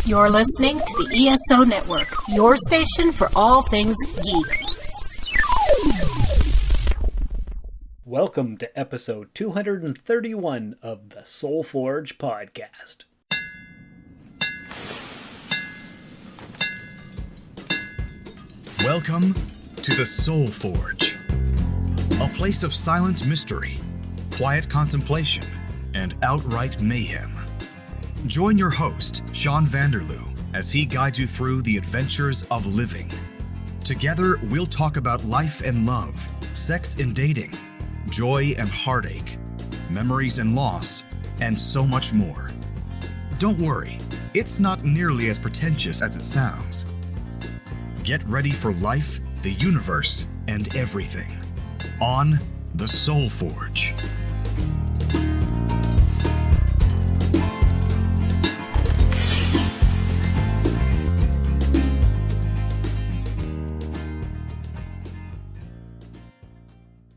You're listening to the ESO Network, your station for all things geek. Welcome to episode 231 of the Soul Forge podcast. Welcome to the Soul Forge, a place of silent mystery, quiet contemplation, and outright mayhem. Join your host, Sean Vanderloo, as he guides you through the adventures of living. Together, we'll talk about life and love, sex and dating, joy and heartache, memories and loss, and so much more. Don't worry, it's not nearly as pretentious as it sounds. Get ready for life, the universe, and everything on the Soul Forge.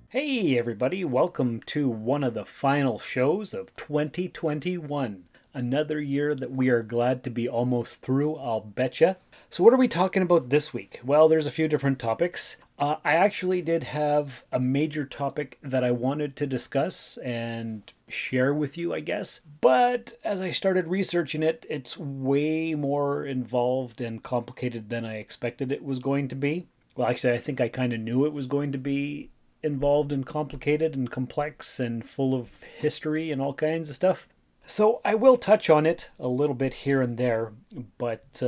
Hey everybody, welcome to one of the final shows of 2021. Another year that we are glad to be almost through, I'll betcha. So what are we talking about this week? Well, there's a few different topics. I actually did have a major topic that I wanted to discuss and share with you, I guess. But as I started researching it, it's way more involved and complicated than I expected it was going to be. Well, actually, I think I kind of knew it was going to be involved and complicated and complex and full of history and all kinds of stuff. So I will touch on it a little bit here and there, but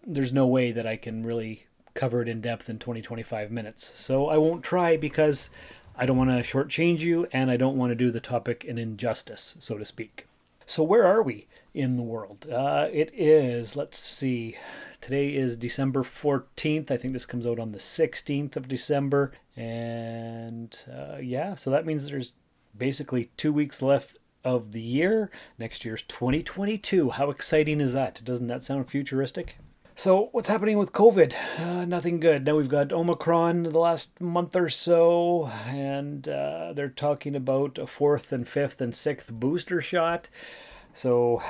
there's no way that I can really cover it in depth in 20-25 minutes. So I won't try because I don't want to shortchange you and I don't want to do the topic an injustice, so to speak. So where are we in the world? It is, let's see, today is December 14th. I think this comes out on the 16th of December. And so that means there's basically 2 weeks left of the year. Next year's 2022. How exciting is that? Doesn't that sound futuristic? So what's happening with COVID? Nothing good. Now we've got Omicron the last month or so, and they're talking about a 4th and 5th and 6th booster shot. So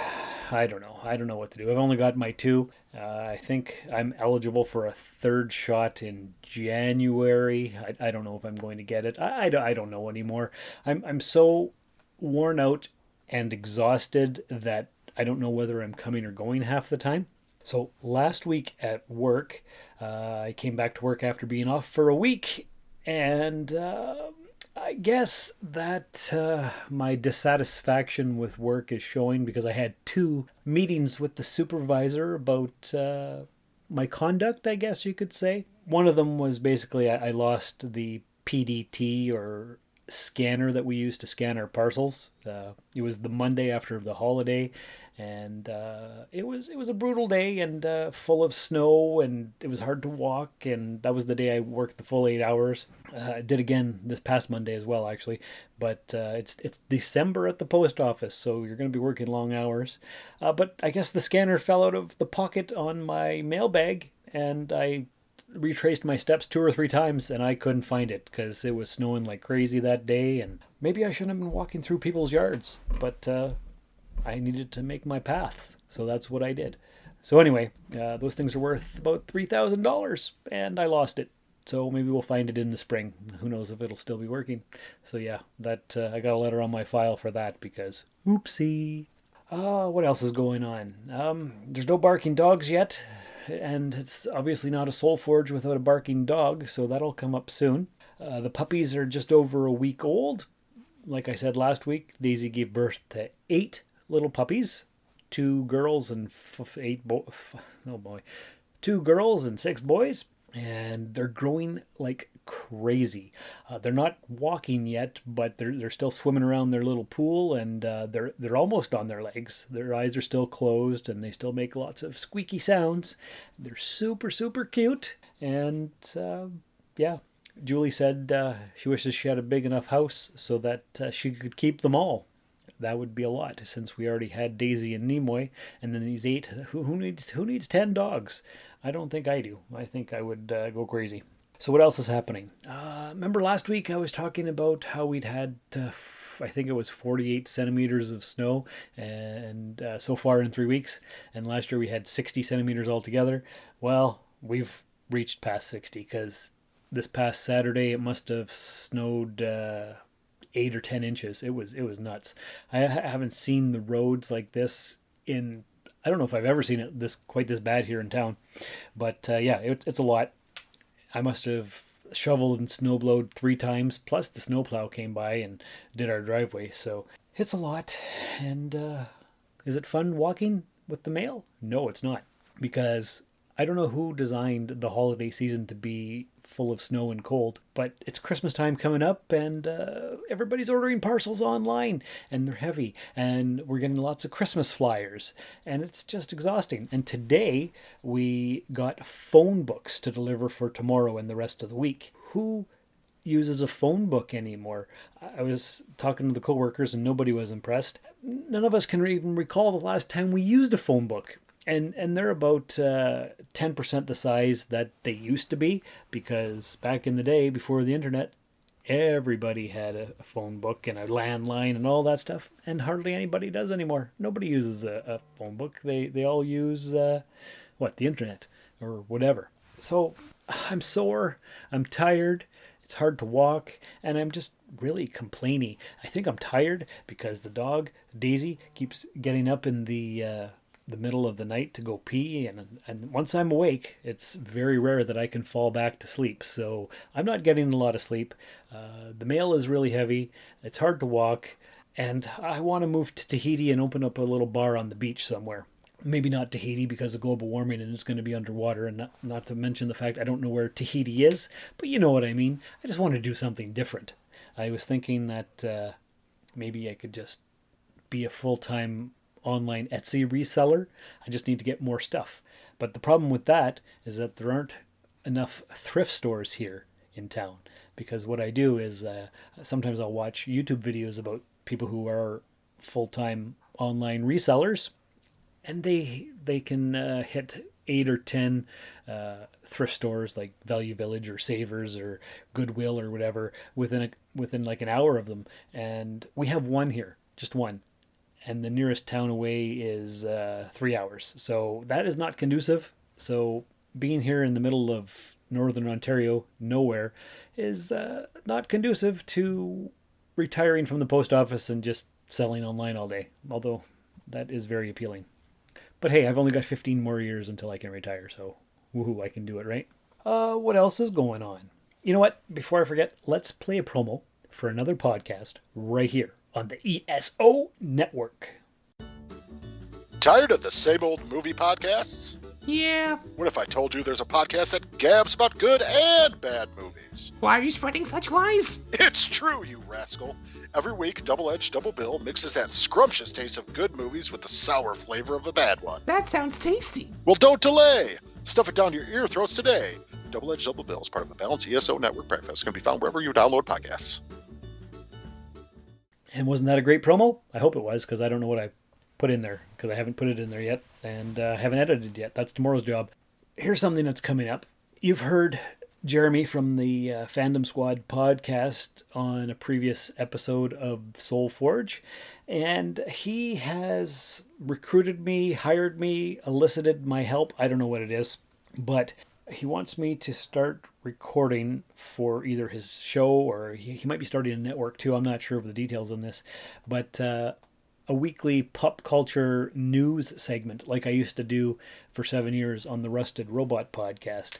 I don't know. I don't know what to do. I've only got my 2. I think I'm eligible for a 3rd shot in January. I don't know if I'm going to get it. I don't know anymore. I'm so worn out and exhausted that I don't know whether I'm coming or going half the time. So last week at work, I came back to work after being off for a week, and I guess that my dissatisfaction with work is showing because I had 2 meetings with the supervisor about my conduct, I guess you could say. One of them was basically I lost the PDT or scanner that we used to scan our parcels. It was the Monday after the holiday, and it was a brutal day and full of snow, and it was hard to walk, and that was the day I worked the full 8 hours. I did again this past Monday as well, actually, but it's December at the post office, so you're going to be working long hours. But I guess the scanner fell out of the pocket on my mailbag, and I retraced my steps 2 or 3 times and I couldn't find it because it was snowing like crazy that day, and maybe I shouldn't have been walking through people's yards, but I needed to make my path, so that's what I did. So anyway, those things are worth about $3,000 and I lost it, so maybe we'll find it in the spring. Who knows if it'll still be working. So yeah, that I got a letter on my file for that because oopsie. What else is going on? There's no barking dogs yet. And it's obviously not a Soul Forge without a barking dog, so that'll come up soon. The puppies are just over a week old. Like I said last week, Daisy gave birth to 8 little puppies, 2 girls and 2 girls and 6 boys, and they're growing like crazy. They're not walking yet, but they're still swimming around their little pool, and they're almost on their legs. Their eyes are still closed, and they still make lots of squeaky sounds. They're super, super cute, and Julie said she wishes she had a big enough house so that she could keep them all. That would be a lot, since we already had Daisy and Nimoy, and then these 8. Who needs 10 dogs? I don't think I do. I think I would go crazy. So what else is happening? Remember last week I was talking about how we'd had I think it was 48 centimeters of snow, and so far in 3 weeks. And last year we had 60 centimeters altogether. Well, we've reached past 60 because this past Saturday it must have snowed 8 or 10 inches. It was nuts. I haven't seen the roads like this in, I don't know if I've ever seen it quite this bad here in town. But yeah, it's a lot. I must have shoveled and snowblowed 3 times, plus the snowplow came by and did our driveway. So it's a lot. And is it fun walking with the mail? No, it's not. Because I don't know who designed the holiday season to be full of snow and cold, but it's Christmas time coming up, and everybody's ordering parcels online, and they're heavy, and we're getting lots of Christmas flyers, and it's just exhausting. And today we got phone books to deliver for tomorrow and the rest of the week. Who uses a phone book anymore? I was talking to the coworkers and nobody was impressed. None of us can even recall the last time we used a phone book. And they're about 10% the size that they used to be, because back in the day, before the internet, everybody had a phone book and a landline and all that stuff, and hardly anybody does anymore. Nobody uses a phone book. They all use, the internet or whatever. So I'm sore, I'm tired, it's hard to walk, and I'm just really complainy. I think I'm tired because the dog, Daisy, keeps getting up in the middle of the night to go pee, and once I'm awake, it's very rare that I can fall back to sleep. So I'm not getting a lot of sleep. The mail is really heavy. It's hard to walk, and I want to move to Tahiti and open up a little bar on the beach somewhere. Maybe not Tahiti because of global warming and it's going to be underwater, and not to mention the fact I don't know where Tahiti is, but you know what I mean. I just want to do something different. I was thinking that maybe I could just be a full-time online Etsy reseller. I just need to get more stuff. But the problem with that is that there aren't enough thrift stores here in town, because what I do is sometimes I'll watch YouTube videos about people who are full-time online resellers, and they can hit 8 or 10 thrift stores like Value Village or Savers or Goodwill or whatever within like an hour of them. And we have one here, just one. And the nearest town away is 3 hours. So that is not conducive. So being here in the middle of northern Ontario, nowhere, is not conducive to retiring from the post office and just selling online all day. Although that is very appealing. But hey, I've only got 15 more years until I can retire. So woohoo, I can do it, right? What else is going on? You know what? Before I forget, let's play a promo for another podcast right here on the ESO Network. Tired of the same old movie podcasts? Yeah. What if I told you there's a podcast that gabs about good and bad movies? Why are you spreading such lies? It's true, you rascal. Every week, Double Edge Double Bill mixes that scrumptious taste of good movies with the sour flavor of a bad one. That sounds tasty. Well, don't delay. Stuff it down your ear throats today. Double Edge Double Bill is part of the Balance ESO Network breakfast. Can be found wherever you download podcasts. And wasn't that a great promo? I hope it was, because I don't know what I put in there, because I haven't put it in there yet, and haven't edited yet. That's tomorrow's job. Here's something that's coming up. You've heard Jeremy from the Fandom Squad podcast on a previous episode of Soul Forge, and he has recruited me, hired me, elicited my help. I don't know what it is, but he wants me to start recording for either his show, or he might be starting a network too. I'm not sure of the details on this, but a weekly pop culture news segment like I used to do for 7 years on the Rusted Robot podcast.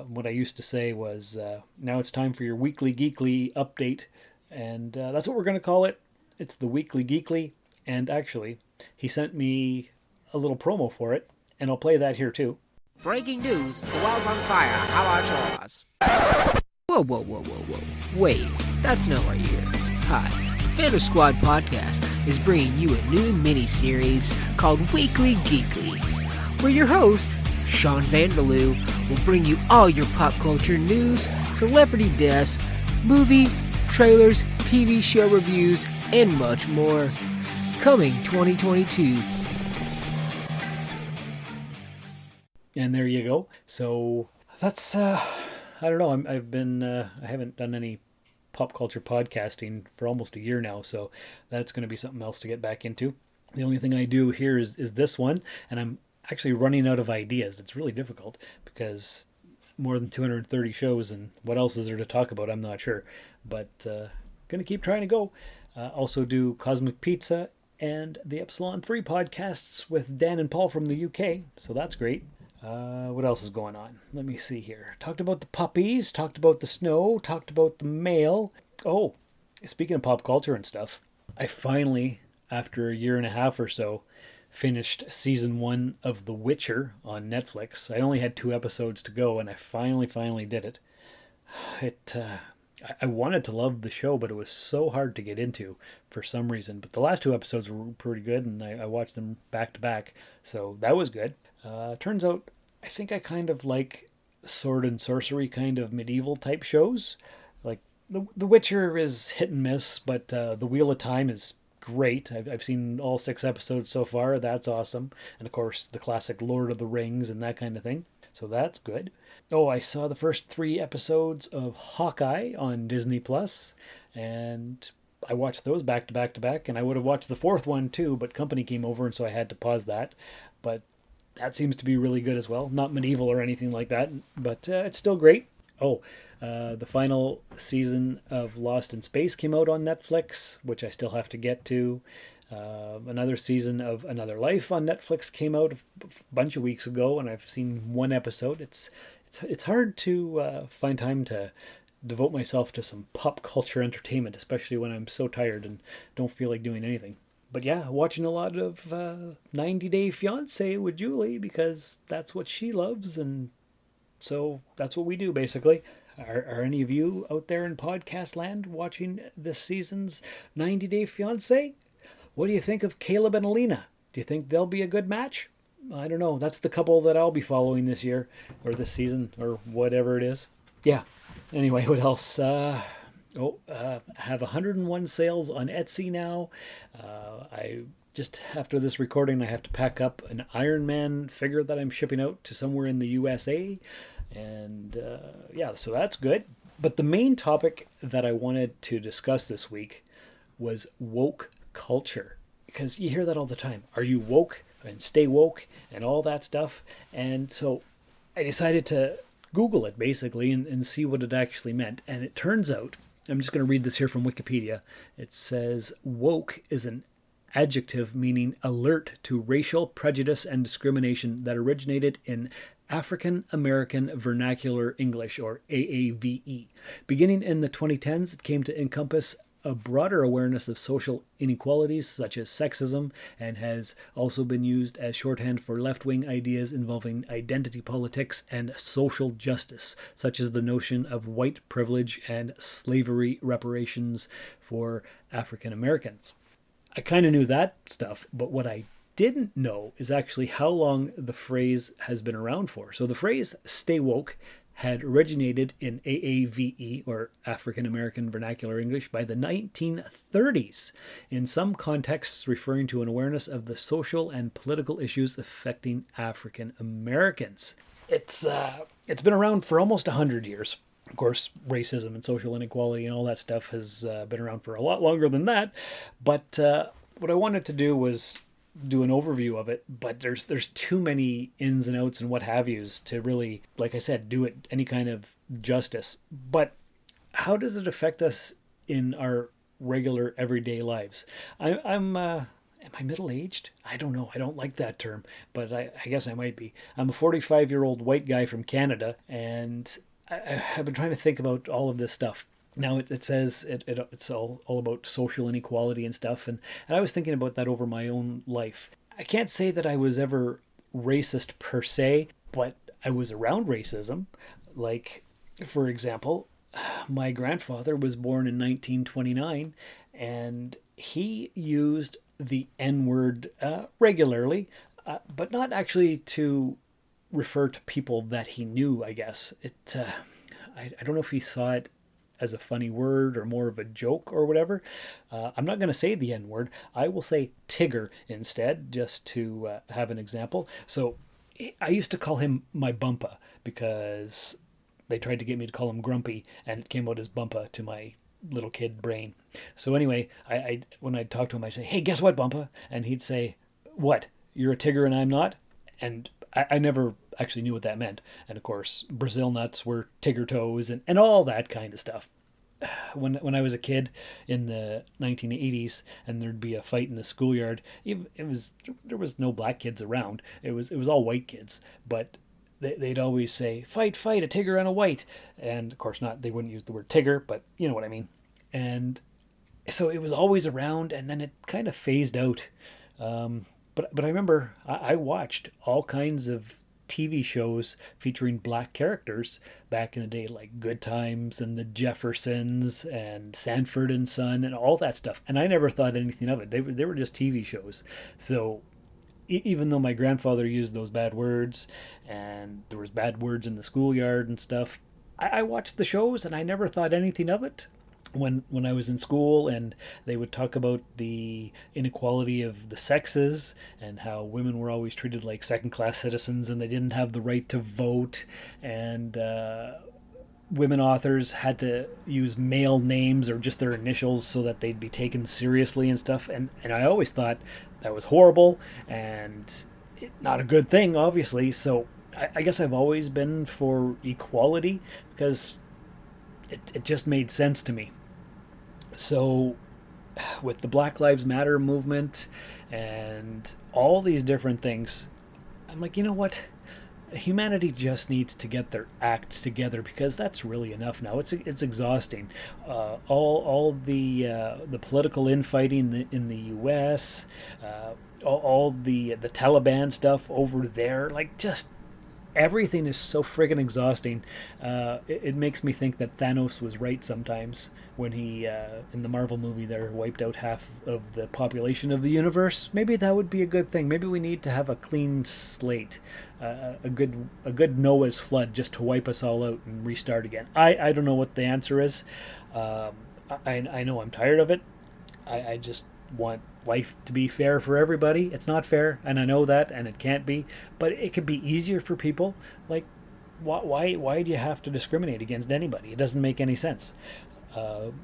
What I used to say was, now it's time for your Weekly Geekly update, and that's what we're going to call it. It's the Weekly Geekly, and actually, he sent me a little promo for it, and I'll play that here too. Breaking news, the world's on fire. How about yours? Whoa. Wait, that's not right here. Hi, the Fandom Squad podcast is bringing you a new mini-series called Weekly Geekly, where your host, Sean Vanderloo, will bring you all your pop culture news, celebrity deaths, movie, trailers, TV show reviews, and much more. Coming 2022. And there you go. So that's I don't know. I haven't done any pop culture podcasting for almost a year now, so that's going to be something else to get back into. The only thing I do here is this one, and I'm actually running out of ideas. It's really difficult because more than 230 shows, and what else is there to talk about? I'm not sure, but going to keep trying to go. Also do Cosmic Pizza and the Epsilon 3 podcasts with Dan and Paul from the UK, so that's great. What else is going on? Let me see here. Talked about the puppies, talked about the snow, talked about the mail. Oh, speaking of pop culture and stuff, I finally, after a year and a half or so, finished season 1 of The Witcher on Netflix. I only had 2 episodes to go, and I finally did it. I wanted to love the show, but it was so hard to get into for some reason. But the last 2 episodes were pretty good, and I watched them back to back, so that was good. Turns out, I think I kind of like sword and sorcery kind of medieval type shows. Like The Witcher is hit and miss, but The Wheel of Time is great. I've seen all 6 episodes so far. That's awesome. And of course, the classic Lord of the Rings and that kind of thing. So that's good. Oh, I saw the first 3 episodes of Hawkeye on Disney Plus, and I watched those back to back to back, and I would have watched the 4th one too, but company came over, and so I had to pause that. But that seems to be really good as well. Not medieval or anything like that, but it's still great. Oh, the final season of Lost in Space came out on Netflix, which I still have to get to. Another season of Another Life on Netflix came out a bunch of weeks ago, and I've seen 1 episode. It's hard to find time to devote myself to some pop culture entertainment, especially when I'm so tired and don't feel like doing anything. But yeah, watching a lot of 90 Day Fiancé with Julie, because that's what she loves, and so that's what we do basically. Are any of you out there in podcast land watching this season's 90 Day Fiancé? What do you think of Caleb and Alina? Do you think they'll be a good match? I don't know. That's the couple that I'll be following this year, or this season, or whatever it is. Yeah. Anyway, what else? I have 101 sales on Etsy now. I just, after this recording, I have to pack up an Iron Man figure that I'm shipping out to somewhere in the USA. And yeah, so that's good. But the main topic that I wanted to discuss this week was woke culture. Because you hear that all the time. Are you woke? And stay woke and all that stuff. And so I decided to Google it basically and see what it actually meant. And it turns out, I'm just going to read this here from Wikipedia. It says woke is an adjective meaning alert to racial prejudice and discrimination that originated in African American Vernacular English, or AAVE. Beginning in the 2010s, it came to encompass a broader awareness of social inequalities such as sexism, and has also been used as shorthand for left-wing ideas involving identity politics and social justice, such as the notion of white privilege and slavery reparations for African Americans. I kind of knew that stuff, but what I didn't know is actually how long the phrase has been around for. So the phrase "stay woke" had originated in AAVE, or African American Vernacular English, by the 1930s, in some contexts referring to an awareness of the social and political issues affecting African Americans. It's been around for almost 100 years. Of course, racism and social inequality and all that stuff has been around for a lot longer than that. But what I wanted to do was do an overview of it, but there's too many ins and outs and what have yous to really, like I said, do it any kind of justice. But how does it affect us in our regular everyday lives? Am I middle-aged? I don't know. I don't like that term, but I guess I might be. I'm a 45-year-old white guy from Canada, and I've been trying to think about all of this stuff. Now it says it's all about social inequality and stuff, and I was thinking about that over my own life. I can't say that I was ever racist per se, but I was around racism. Like, for example, my grandfather was born in 1929, and he used the N-word regularly, but not actually to refer to people that he knew, I guess. I don't know if he saw it as a funny word or more of a joke or whatever. I'm not going to say the N-word. I will say Tigger instead, just to have an example. So I used to call him my Bumpa because they tried to get me to call him Grumpy, and it came out as Bumpa to my little kid brain. So anyway, I when I talk to him, I say, "Hey, guess what, Bumpa?" And he'd say, "What? You're a Tigger and I'm not?" And I never actually knew what that meant. And of course, Brazil nuts were Tigger toes and all that kind of stuff. When I was a kid in the 1980s, and there'd be a fight in the schoolyard, there was no black kids around. It was all white kids, but they'd always say, "Fight, fight, a Tigger and a white," and of course not. They wouldn't use the word Tigger, but you know what I mean. And so it was always around, and then it kind of phased out. But I remember I watched all kinds of TV shows featuring black characters back in the day, like Good Times and the Jeffersons and Sanford and Son and all that stuff. And I never thought anything of it. They were just TV shows. So even though my grandfather used those bad words and there was bad words in the schoolyard and stuff, I watched the shows and I never thought anything of it. When I was in school and they would talk about the inequality of the sexes and how women were always treated like second-class citizens and they didn't have the right to vote, and women authors had to use male names or just their initials so that they'd be taken seriously and stuff, and I always thought that was horrible and not a good thing, obviously. So I guess I've always been for equality because it just made sense to me. So with the Black Lives Matter movement and all these different things, I'm like, you know what? Humanity just needs to get their act together, because that's really enough now. It's exhausting. All the political infighting in the U.S., all the Taliban stuff over there, like just everything is so friggin' exhausting. It makes me think that Thanos was right sometimes when he, in the Marvel movie there, wiped out half of the population of the universe. Maybe that would be a good thing. Maybe we need to have a clean slate, a good Noah's flood just to wipe us all out and restart again. I don't know what the answer is. I know I'm tired of it. I just want life to be fair for everybody. It's not fair, and I know that, and it can't be, but it could be easier for people. Like, why do you have to discriminate against anybody? It doesn't make any sense.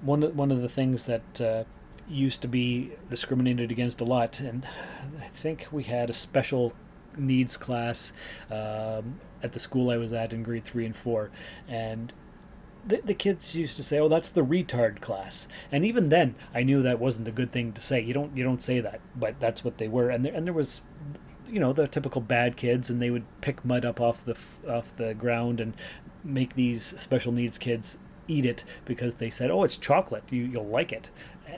One of the things that used to be discriminated against a lot, and I think we had a special needs class at the school I was at in grade 3 and 4, and the kids used to say, "Oh, that's the retard class," and even then, I knew that wasn't a good thing to say. You don't say that, but that's what they were. And there was, the typical bad kids, and they would pick mud up off the ground and make these special needs kids eat it because they said, "Oh, it's chocolate. You'll like it."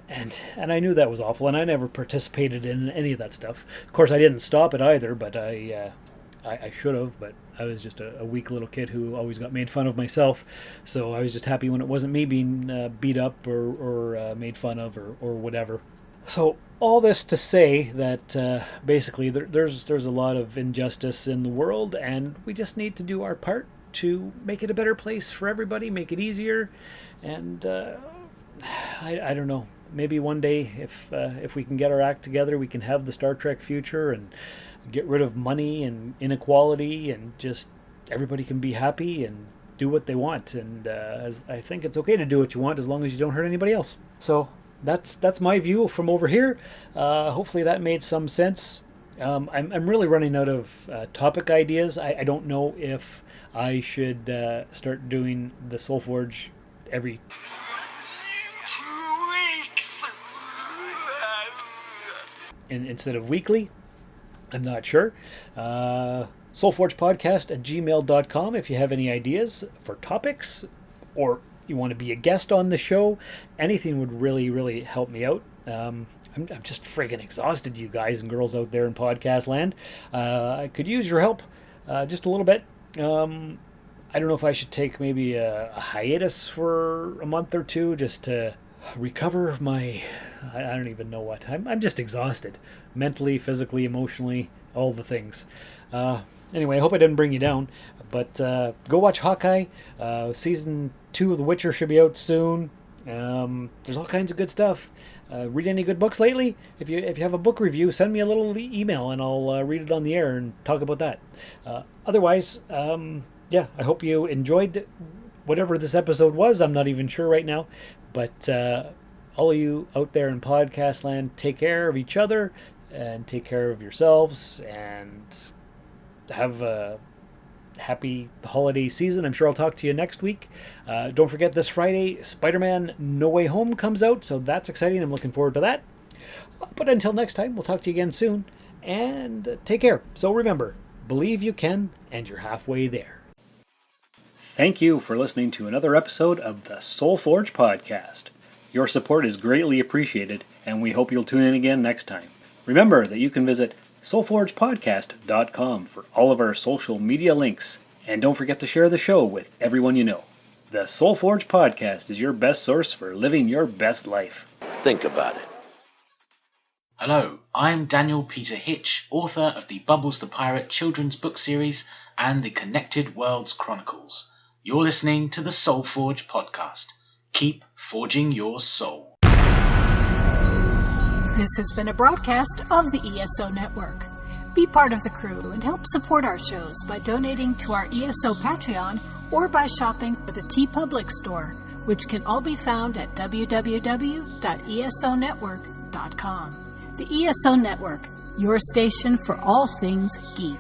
And I knew that was awful, and I never participated in any of that stuff. Of course, I didn't stop it either, but I should have, but I was just a weak little kid who always got made fun of myself. So I was just happy when it wasn't me being beat up or made fun of or whatever. So all this to say that basically there's a lot of injustice in the world, and we just need to do our part to make it a better place for everybody, make it easier. And I don't know. Maybe one day, if we can get our act together, we can have the Star Trek future and get rid of money and inequality, and just everybody can be happy and do what they want. And I think it's okay to do what you want as long as you don't hurt anybody else. So that's my view from over here. Hopefully that made some sense. I'm really running out of topic ideas. I don't know if I should start doing the Soul Forge every 2 weeks instead of weekly. I'm not sure. soulforgepodcast@gmail.com if you have any ideas for topics, or you want to be a guest on the show. Anything would really, really help me out. I'm just friggin' exhausted, you guys and girls out there in podcast land. I could use your help just a little bit. I don't know if I should take maybe a hiatus for a month or two just to recover my... I don't even know what. I'm just exhausted. Mentally, physically, emotionally, all the things. Anyway, I hope I didn't bring you down. But go watch Hawkeye. Season 2 of The Witcher should be out soon. There's all kinds of good stuff. Read any good books lately? If you have a book review, send me a little email and I'll read it on the air and talk about that. Otherwise, I hope you enjoyed whatever this episode was. I'm not even sure right now. But all of you out there in podcast land, take care of each other and take care of yourselves and have a happy holiday season. I'm sure I'll talk to you next week. Don't forget, this Friday, Spider-Man No Way Home comes out, so that's exciting. I'm looking forward to that. But until next time, we'll talk to you again soon, and take care. So remember, believe you can, and you're halfway there. Thank you for listening to another episode of the Soul Forge Podcast. Your support is greatly appreciated, and we hope you'll tune in again next time. Remember that you can visit soulforgepodcast.com for all of our social media links, and don't forget to share the show with everyone you know. The Soul Forge Podcast is your best source for living your best life. Think about it. Hello, I'm Daniel Peter Hitch, author of the Bubbles the Pirate children's book series and the Connected Worlds Chronicles. You're listening to the Soul Forge Podcast. Keep forging your soul. This has been a broadcast of the ESO Network. Be part of the crew and help support our shows by donating to our ESO Patreon or by shopping at the TeePublic store, which can all be found at www.esonetwork.com. The ESO Network, your station for all things geek.